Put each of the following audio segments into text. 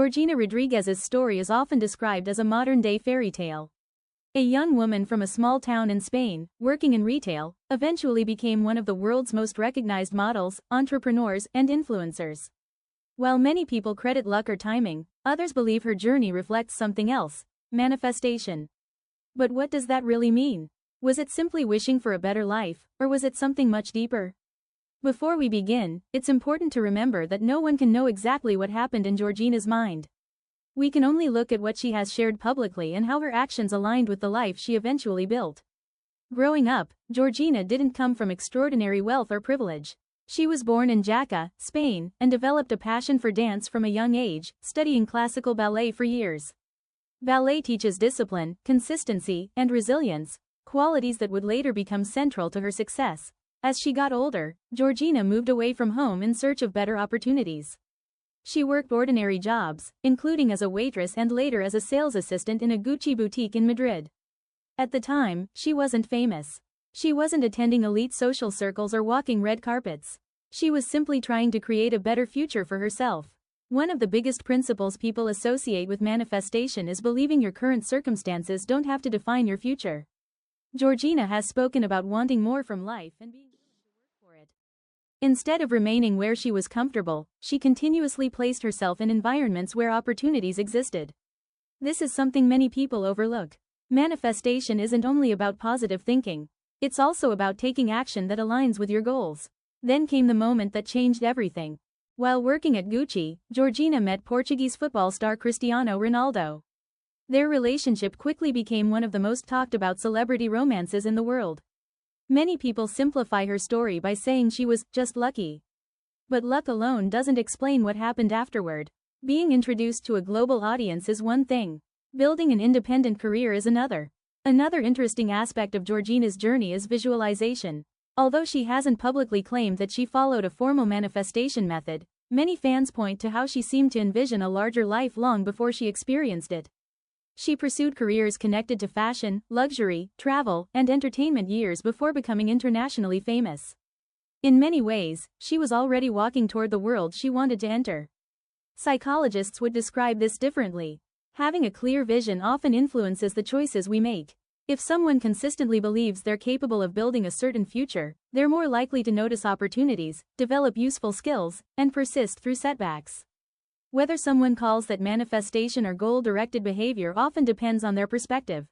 Georgina Rodriguez's story is often described as a modern-day fairy tale. A young woman from a small town in Spain, working in retail, eventually became one of the world's most recognized models, entrepreneurs, and influencers. While many people credit luck or timing, others believe her journey reflects something else: manifestation. But what does that really mean? Was it simply wishing for a better life, or was it something much deeper? Before we begin, it's important to remember that no one can know exactly what happened in Georgina's mind. We can only look at what she has shared publicly and how her actions aligned with the life she eventually built. Growing up, Georgina didn't come from extraordinary wealth or privilege. She was born in Jaca, Spain, and developed a passion for dance from a young age, studying classical ballet for years. Ballet teaches discipline, consistency, and resilience, qualities that would later become central to her success. As she got older, Georgina moved away from home in search of better opportunities. She worked ordinary jobs, including as a waitress and later as a sales assistant in a Gucci boutique in Madrid. At the time, she wasn't famous. She wasn't attending elite social circles or walking red carpets. She was simply trying to create a better future for herself. One of the biggest principles people associate with manifestation is believing your current circumstances don't have to define your future. Georgina has spoken about wanting more from life and being willing to work for it. Instead of remaining where she was comfortable, she continuously placed herself in environments where opportunities existed. This is something many people overlook. Manifestation isn't only about positive thinking. It's also about taking action that aligns with your goals. Then came the moment that changed everything. While working at Gucci, Georgina met Portuguese football star Cristiano Ronaldo. Their relationship quickly became one of the most talked about celebrity romances in the world. Many people simplify her story by saying she was just lucky. But luck alone doesn't explain what happened afterward. Being introduced to a global audience is one thing. Building an independent career is another. Another interesting aspect of Georgina's journey is visualization. Although she hasn't publicly claimed that she followed a formal manifestation method, many fans point to how she seemed to envision a larger life long before she experienced it. She pursued careers connected to fashion, luxury, travel, and entertainment years before becoming internationally famous. In many ways, she was already walking toward the world she wanted to enter. Psychologists would describe this differently. Having a clear vision often influences the choices we make. If someone consistently believes they're capable of building a certain future, they're more likely to notice opportunities, develop useful skills, and persist through setbacks. Whether someone calls that manifestation or goal-directed behavior often depends on their perspective.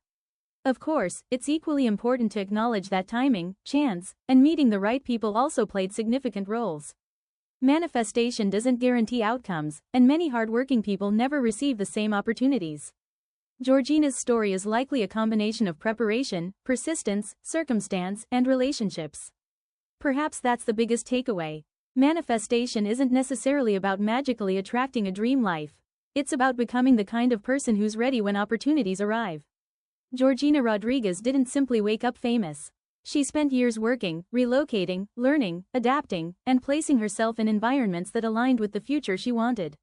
Of course, it's equally important to acknowledge that timing, chance, and meeting the right people also played significant roles. Manifestation doesn't guarantee outcomes, and many hardworking people never receive the same opportunities. Georgina's story is likely a combination of preparation, persistence, circumstance, and relationships. Perhaps that's the biggest takeaway. Manifestation isn't necessarily about magically attracting a dream life. It's about becoming the kind of person who's ready when opportunities arrive. Georgina Rodriguez didn't simply wake up famous. She spent years working, relocating, learning, adapting, and placing herself in environments that aligned with the future she wanted.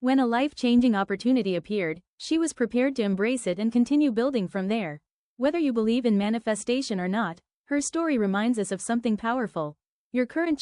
When a life-changing opportunity appeared, she was prepared to embrace it and continue building from there. Whether you believe in manifestation or not, her story reminds us of something powerful. Your current